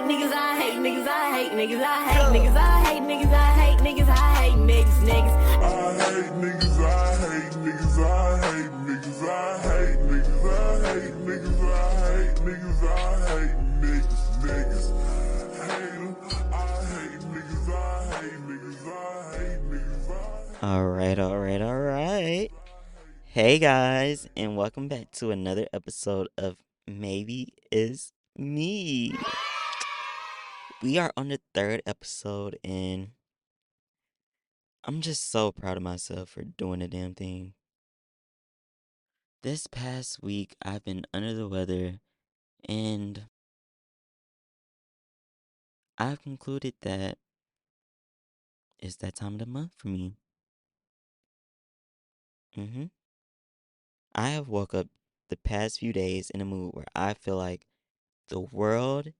hate niggas, I hate niggas, I hate niggas, I hate niggas, I hate niggas, I hate niggas, I hate niggas, niggas. I hate niggas, I hate niggas, I hate niggas, I hate niggas, I hate niggas, I hate niggas, I hate niggas, hate 'em. I hate niggas, I hate niggas, I hate niggas, I hate All right. Hey guys, and welcome back to another episode of Maybe It's Me. We are on the third episode, and I'm just so proud of myself for doing the damn thing. This past week, I've been under the weather, and I've concluded that it's that time of the month for me. hmm I have woke up the past few days in a mood where I feel like the world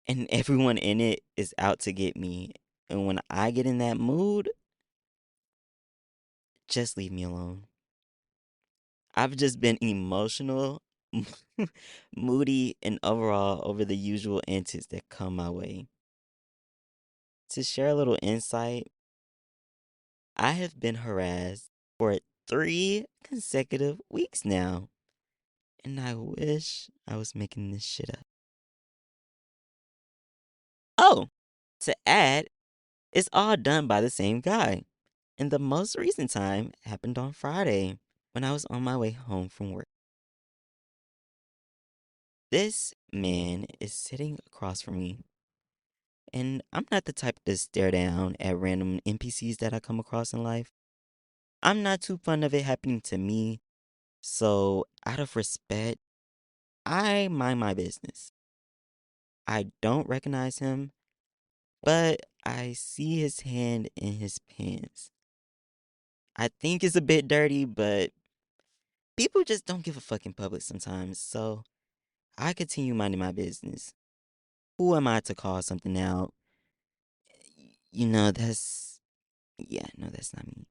and everyone in it is out to get me. And when I get in that mood, just leave me alone. I've just been emotional, moody, and overall over the usual antics that come my way. To share a little insight, I have been harassed for 3 consecutive weeks now, and I wish I was making this shit up. Oh, to add, it's all done by the same guy. And the most recent time happened on Friday when I was on my way home from work. This man is sitting across from me, and I'm not the type to stare down at random NPCs that I come across in life. I'm not too fond of it happening to me, so out of respect, I mind my business. I don't recognize him, but I see his hand in his pants. I think it's a bit dirty, but people just don't give a fuck in public sometimes, so I continue minding my business. Who am I to call something out? Yeah, no, that's not me.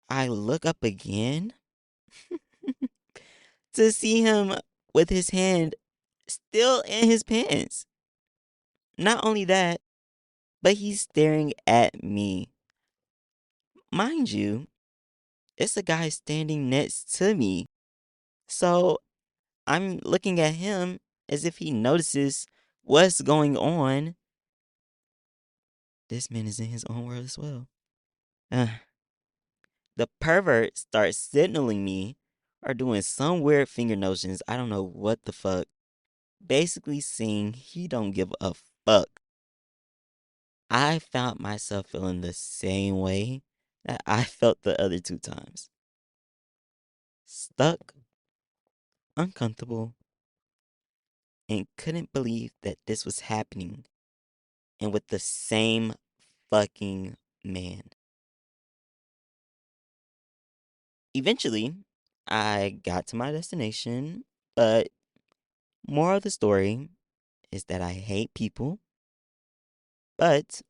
I look up again to see him with his hand still in his pants. Not only that, but he's staring at me. Mind you, it's a guy standing next to me. So I'm looking at him as if he notices what's going on. This man is in his own world as well. Uh, the pervert starts signaling me or doing some weird finger notions. I don't know what the fuck. Basically saying he don't give a fuck. I found myself feeling the same way that I felt the other 2 times. Stuck, uncomfortable, and couldn't believe that this was happening and with the same fucking man. Eventually, I got to my destination, but more of the story is that I hate people, but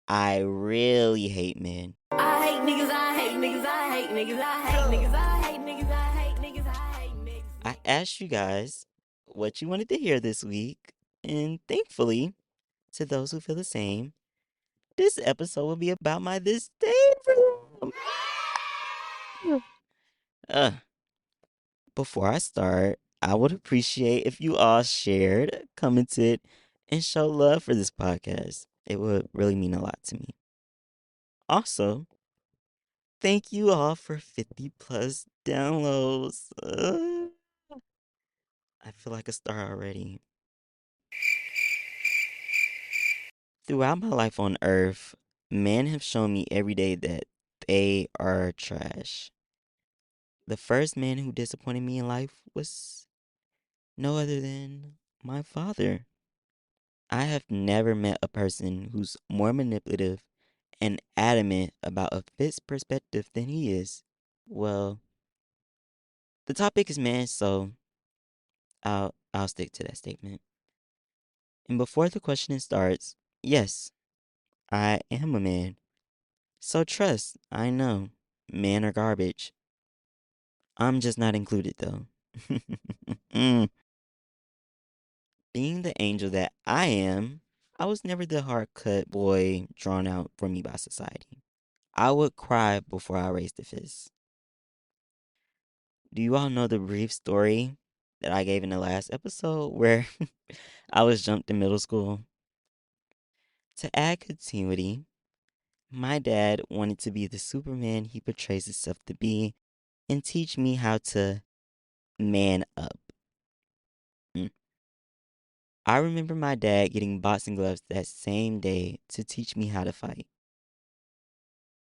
I really hate men. I hate niggas, I hate niggas, I hate niggas, I hate niggas, I hate niggas, I hate niggas, I hate niggas. I asked you guys what you wanted to hear this week, and thankfully, to those who feel the same, this episode will be about my disdain for them. Uh, Before I start, I would appreciate if you all shared, commented, and showed love for this podcast. It would really mean a lot to me. Also, thank you all for 50 plus downloads. I feel like a star already. Throughout my life on earth, men have shown me every day that they are trash. The first man who disappointed me in life was no other than my father. I have never met a person who's more manipulative and adamant about a fixed perspective than he is. Well, the topic is man, so I'll stick to that statement. And before the questioning starts, yes, I am a man. So trust, I know, men are garbage. I'm just not included though. Being the angel that I am, I was never the hard cut boy drawn out for me by society. I would cry before I raised a fist. Do you all know the brief story that I gave in the last episode where I was jumped in middle school? To add continuity, my dad wanted to be the Superman he portrays himself to be and teach me how to man up. Mm. I remember my dad getting boxing gloves that same day to teach me how to fight.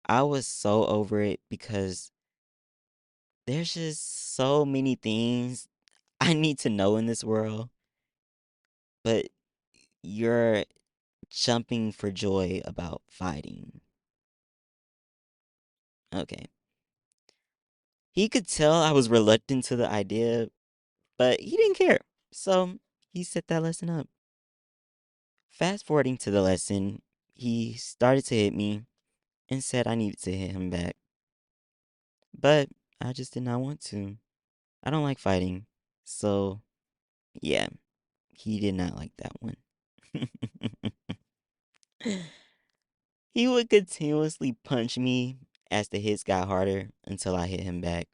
I was so over it because there's just so many things I need to know in this world, but you're jumping for joy about fighting. Okay. He could tell I was reluctant to the idea, but he didn't care. So he set that lesson up. Fast forwarding to the lesson, he started to hit me and said I needed to hit him back. But I just did not want to. I don't like fighting. So, yeah, he did not like that one. He would continuously punch me as the hits got harder until I hit him back.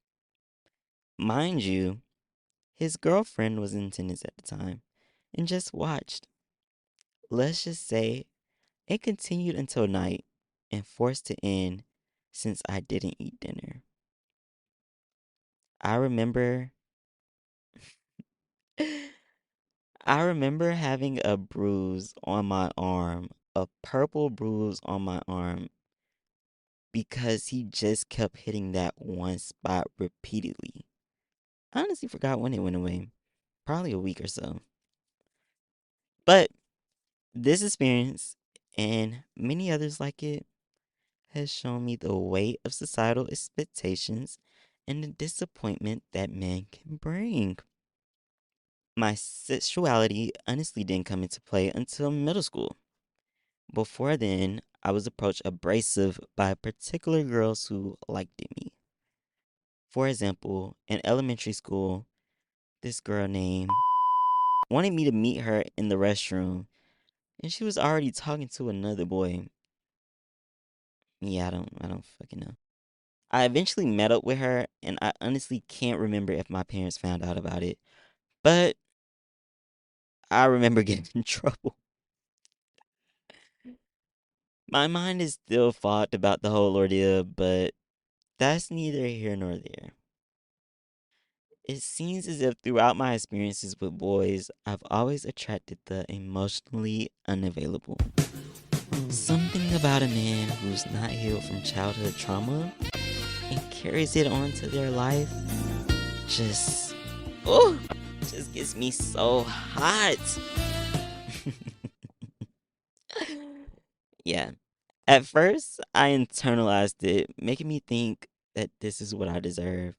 Mind you, his girlfriend was in attendance at the time and just watched. Let's just say it continued until night and forced to end since I didn't eat dinner. I remember I remember having a bruise on my arm, a purple bruise on my arm because he just kept hitting that one spot repeatedly. I honestly forgot when it went away. Probably a week or so. But this experience and many others like it has shown me the weight of societal expectations and the disappointment that men can bring. My sexuality honestly didn't come into play until middle school. Before then, I was approached abrasive by particular girls who liked me. For example, in elementary school, this girl named wanted me to meet her in the restroom, and she was already talking to another boy. Yeah, I don't fucking know. I eventually met up with her, and I honestly can't remember if my parents found out about it, but I remember getting in trouble. My mind is still fogged about the whole ordeal, but that's neither here nor there. It seems as if throughout my experiences with boys, I've always attracted the emotionally unavailable. Something about a man who's not healed from childhood trauma and carries it on to their life just, oh, just gets me so hot. Yeah. At first, I internalized it, making me think that this is what I deserve.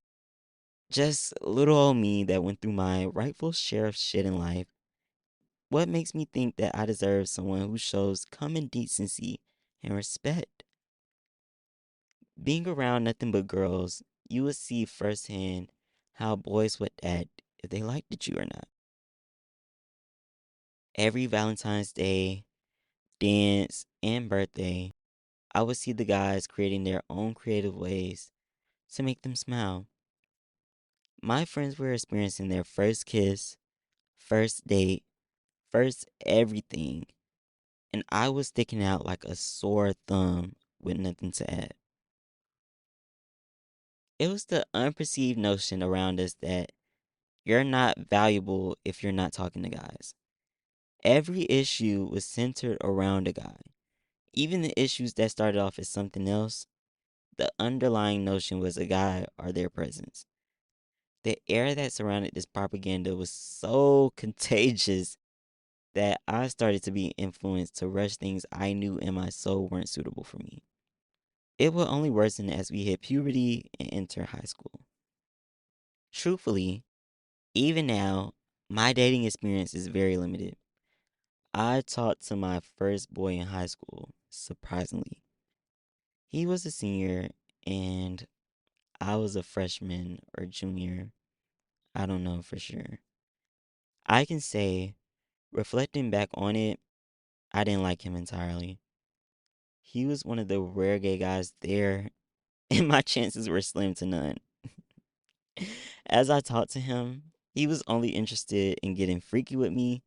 Just little old me that went through my rightful share of shit in life. What makes me think that I deserve someone who shows common decency and respect? Being around nothing but girls, you would see firsthand how boys would act if they liked you or not. Every Valentine's Day, dance, and birthday, I would see the guys creating their own creative ways to make them smile. My friends were experiencing their first kiss, first date, first everything, and I was sticking out like a sore thumb with nothing to add. It was the unperceived notion around us that you're not valuable if you're not talking to guys. Every issue was centered around a guy. Even the issues that started off as something else, the underlying notion was a guy or their presence. The air that surrounded this propaganda was so contagious that I started to be influenced to rush things I knew in my soul weren't suitable for me. It will only worsen as we hit puberty and enter high school. Truthfully, even now, my dating experience is very limited. I talked to my first boy in high school, surprisingly. He was a senior and I was a freshman or junior. I don't know for sure. I can say Reflecting back on it, I didn't like him entirely. He was one of the rare gay guys there, and my chances were slim to none. As I talked to him, he was only interested in getting freaky with me,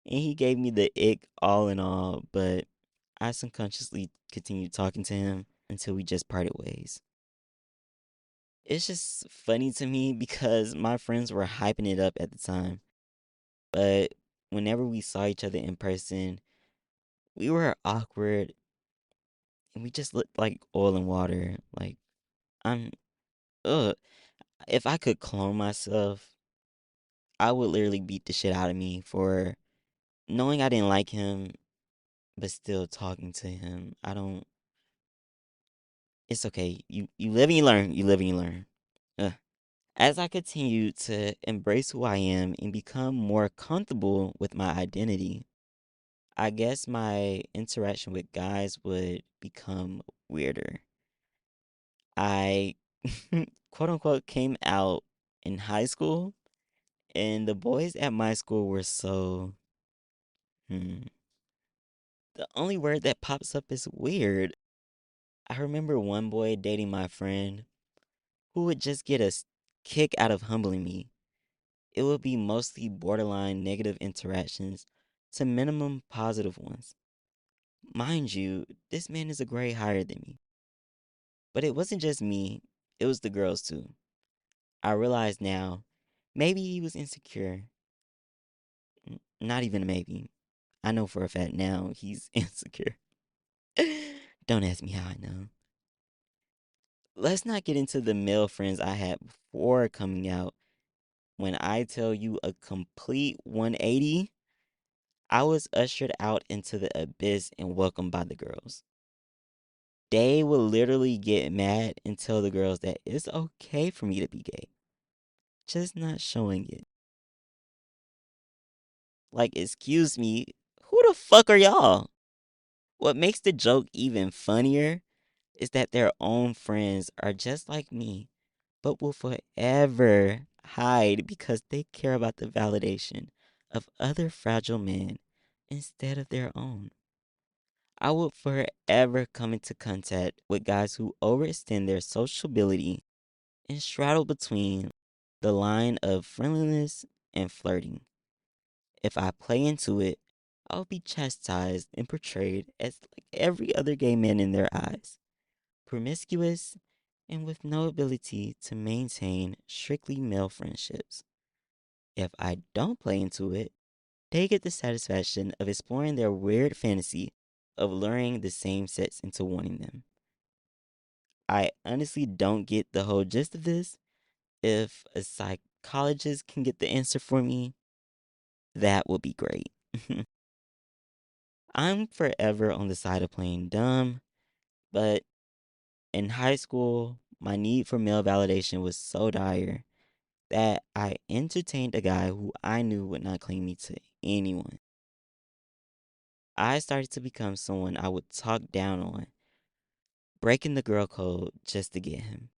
and he gave me the ick all in all, but I subconsciously continued talking to him until we just parted ways. It's just funny to me because my friends were hyping it up at the time, but whenever we saw each other in person, we were awkward and we just looked like oil and water. Like, I'm, ugh. If I could clone myself, I would literally beat the shit out of me for knowing I didn't like him, but still talking to him. I don't, it's okay. You live and you learn. You live and you learn. Ugh. As I continued to embrace who I am and become more comfortable with my identity, I guess my interaction with guys would become weirder. I quote unquote came out in high school, and the boys at my school were so. Hmm, the only word that pops up is weird. I remember one boy dating my friend who would just get a kick out of humbling me. It would be mostly borderline negative interactions to minimum positive ones. Mind you, this man is a grade higher than me. But it wasn't just me, it was the girls too. I realize now, maybe he was insecure. Not even a maybe. I know for a fact now he's insecure. Don't ask me how I know. Let's not get into the male friends I had before coming out. When I tell you a complete 180, I was ushered out into the abyss and welcomed by the girls. They would literally get mad and tell the girls that it's okay for me to be gay, just not showing it. Like, excuse me, who the fuck are y'all? What makes the joke even funnier is that their own friends are just like me, but will forever hide because they care about the validation of other fragile men instead of their own. I would forever come into contact with guys who overextend their sociability and straddle between the line of friendliness and flirting. If I play into it, I'll be chastised and portrayed as like every other gay man in their eyes, promiscuous and with no ability to maintain strictly male friendships. If I don't play into it, they get the satisfaction of exploring their weird fantasy of luring the same sex into wanting them. I honestly don't get the whole gist of this. If a psychologist can get the answer for me, that would be great. I'm forever on the side of playing dumb, but in high school, my need for male validation was so dire that I entertained a guy who I knew would not claim me to anyone. I started to become someone I would talk down on, breaking the girl code just to get him.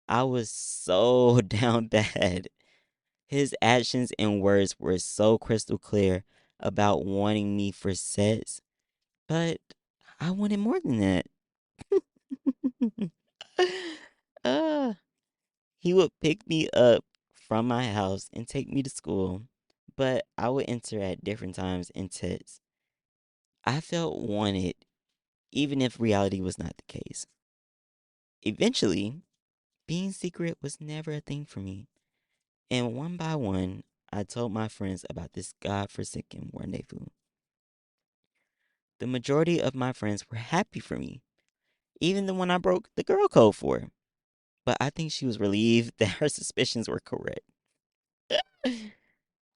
I was so down bad. His actions and words were so crystal clear about wanting me for sex, but I wanted more than that. uh, he would pick me up from my house and take me to school, but I would enter at different times and text. I felt wanted, even if reality was not the case. Eventually, being secret was never a thing for me, and one by one, I told my friends about this godforsaken rendezvous. The majority of my friends were happy for me, even the one I broke the girl code for. But I think she was relieved that her suspicions were correct.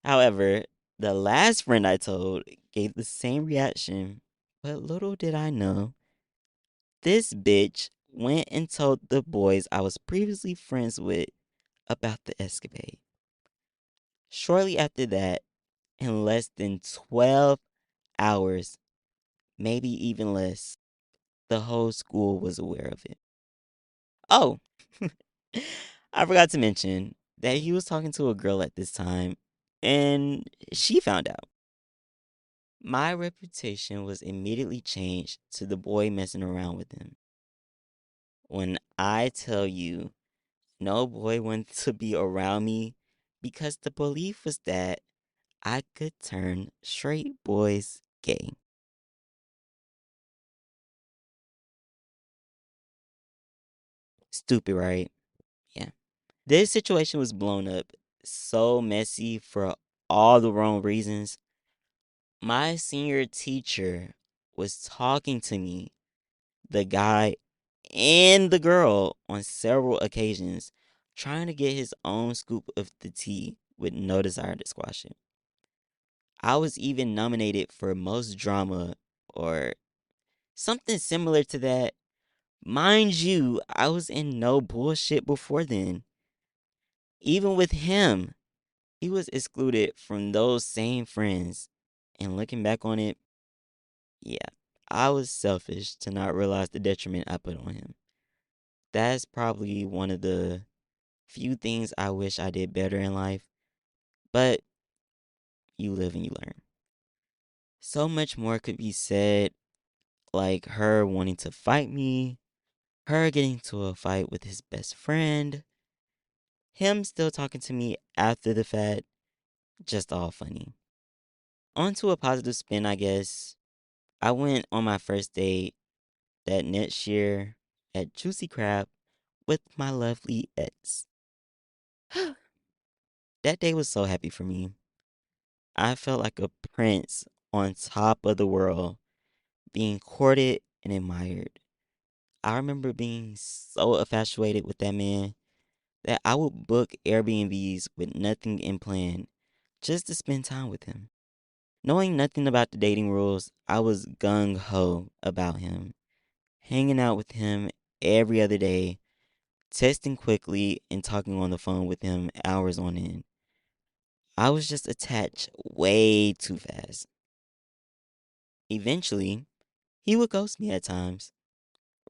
However, the last friend I told gave the same reaction, but little did I know, this bitch went and told the boys I was previously friends with about the escapade. Shortly after that, in less than 12 hours, maybe even less, the whole school was aware of it. Oh, I forgot to mention that he was talking to a girl at this time, and she found out. My reputation was immediately changed to the boy messing around with him. When I tell you, no boy wanted to be around me because the belief was that I could turn straight boys gay. Stupid, right? Yeah. This situation was blown up so messy for all the wrong reasons. My senior teacher was talking to me, the guy and the girl, on several occasions, trying to get his own scoop of the tea with no desire to squash it. I was even nominated for most drama or something similar to that. Mind you, I was in no bullshit before then. Even with him, he was excluded from those same friends. And looking back on it, yeah, I was selfish to not realize the detriment I put on him. That's probably one of the few things I wish I did better in life, but you live and you learn. So much more could be said, like her wanting to fight me, her getting into a fight with his best friend, him still talking to me after the fact, just all funny. On to a positive spin, I guess. I went on my first date that next year at Juicy Crab with my lovely ex. That day was so happy for me. I felt like a prince on top of the world, being courted and admired. I remember being so infatuated with that man that I would book Airbnbs with nothing in plan just to spend time with him. Knowing nothing about the dating rules, I was gung ho about him, hanging out with him every other day, texting quickly, and talking on the phone with him hours on end. I was just attached way too fast. Eventually, he would ghost me at times.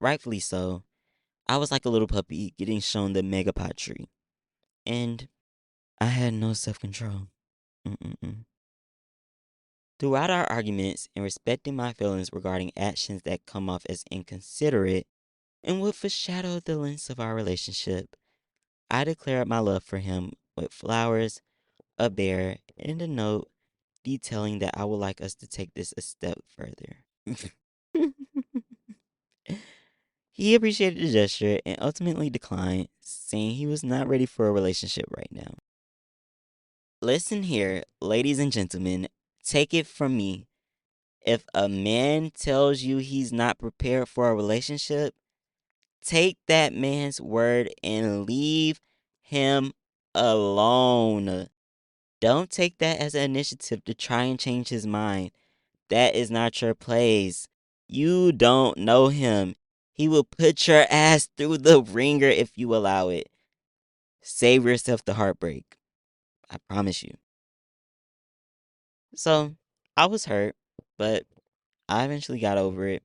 Rightfully so. I was like a little puppy getting shown the megapod tree. And I had no self control. Throughout our arguments and respecting my feelings regarding actions that come off as inconsiderate and would foreshadow the lengths of our relationship, I declared my love for him with flowers, a bear, and a note detailing that I would like us to take this a step further. He appreciated the gesture and ultimately declined, saying he was not ready for a relationship right now. Listen here, ladies and gentlemen, take it from me. If a man tells you he's not prepared for a relationship, take that man's word and leave him alone. Don't take that as an initiative to try and change his mind. That is not your place. You don't know him. He will put your ass through the ringer if you allow it. Save yourself the heartbreak. I promise you. So, I was hurt, but I eventually got over it.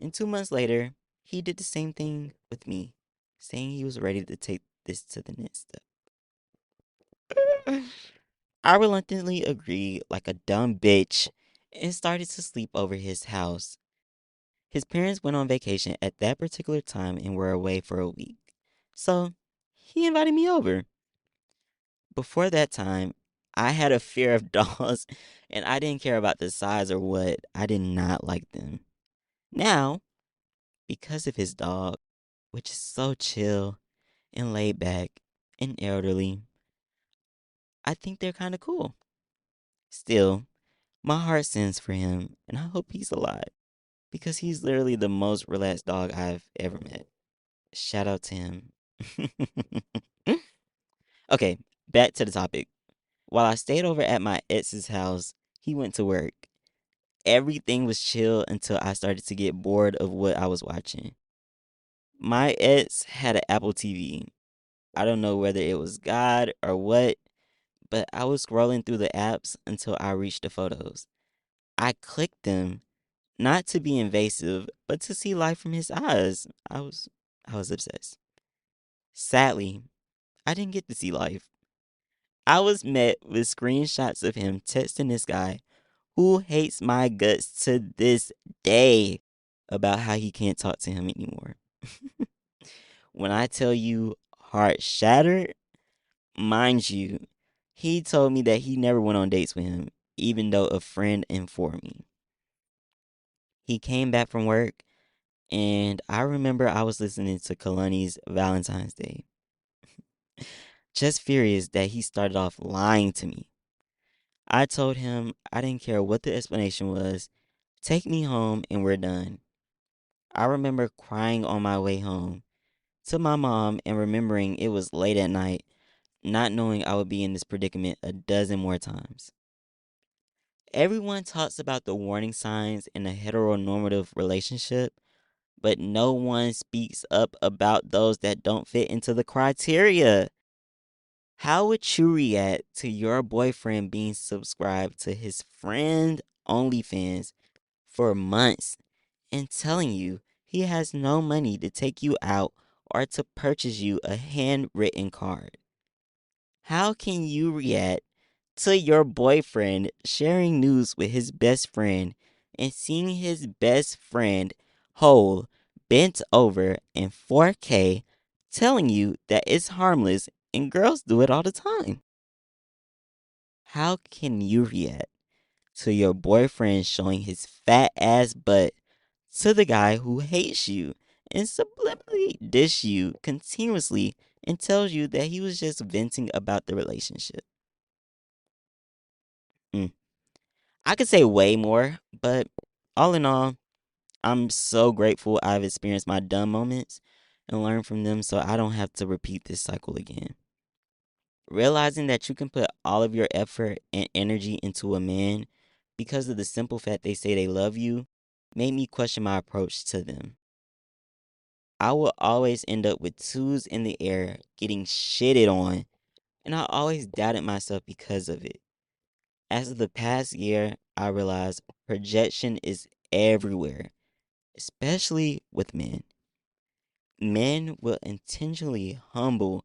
And 2 months later, he did the same thing with me, saying he was ready to take this to the next step. I reluctantly agreed like a dumb bitch and started to sleep over his house. His parents went on vacation at that particular time and were away for a week. So he invited me over. Before that time, I had a fear of dolls and I didn't care about the size or what. I did not like them. Now, because of his dog, which is so chill and laid back and elderly, I think they're kind of cool. Still, my heart sends for him and I hope he's alive because he's literally the most relaxed dog I've ever met. Shout out to him. Okay, back to the topic. While I stayed over at my ex's house, he went to work. Everything was chill until I started to get bored of what I was watching. My ex had an Apple TV. I don't know whether it was God or what, but I was scrolling through the apps until I reached the photos. I clicked them, not to be invasive, but to see life from his eyes. I was obsessed. Sadly, I didn't get to see life. I was met with screenshots of him texting this guy who hates my guts to this day about how he can't talk to him anymore. When I tell you heart shattered, mind you, he told me that he never went on dates with him, even though a friend informed me. He came back from work, and I remember I was listening to Kalani's Valentine's Day. Just furious that he started off lying to me. I told him I didn't care what the explanation was. Take me home and we're done. I remember crying on my way home to my mom and remembering it was late at night, not knowing I would be in this predicament a dozen more times. Everyone talks about the warning signs in a heteronormative relationship, but no one speaks up about those that don't fit into the criteria. How would you react to your boyfriend being subscribed to his friend OnlyFans for months and telling you he has no money to take you out or to purchase you a handwritten card? How can you react to your boyfriend sharing news with his best friend and seeing his best friend whole, bent over in 4K, telling you that it's harmless and girls do it all the time? How can you react to your boyfriend showing his fat ass butt to the guy who hates you and subliminally dish you continuously and tells you that he was just venting about the relationship? I could say way more, but all in all, I'm so grateful I've experienced my dumb moments and learned from them so I don't have to repeat this cycle again. Realizing that you can put all of your effort and energy into a man because of the simple fact they say they love you made me question my approach to them. I will always end up with twos in the air getting shitted on, and I always doubted myself because of it. As of the past year, I realized projection is everywhere, especially with men. Men will intentionally humble,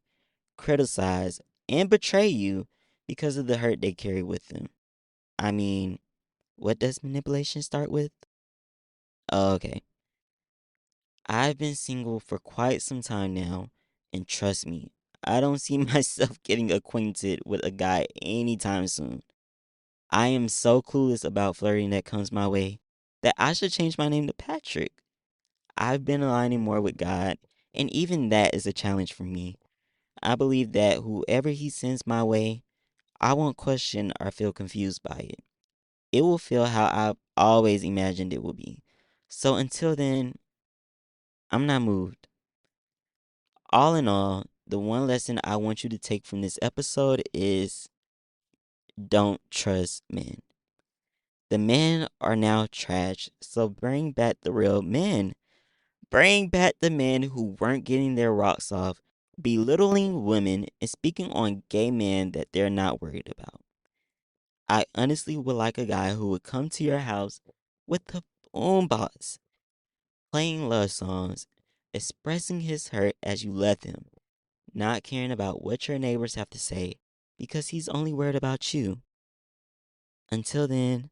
criticize, and betray you because of the hurt they carry with them. I mean, what does manipulation start with? Okay. I've been single for quite some time now, and trust me, I don't see myself getting acquainted with a guy anytime soon. I am so clueless about flirting that comes my way that I should change my name to Patrick. I've been aligning more with God, and even that is a challenge for me. I believe that whoever He sends my way, I won't question or feel confused by it. It will feel how I've always imagined it will be. So until then, I'm not moved. All in all, the one lesson I want you to take from this episode is don't trust men. The men are now trash, so bring back the real men. Bring back the men who weren't getting their rocks off, belittling women, and speaking on gay men that they're not worried about. I honestly would like a guy who would come to your house with the boombox, playing love songs, expressing his hurt as you let him, not caring about what your neighbors have to say because he's only worried about you. Until then,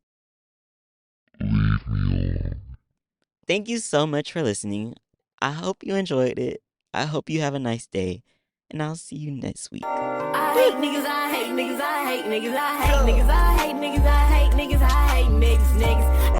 Leave me alone. thank you so much for listening. I hope you enjoyed it. I hope you have a nice day, and I'll see you next week. I hate niggas, I hate niggas, I hate niggas, I hate niggas, I hate niggas, I hate niggas, I hate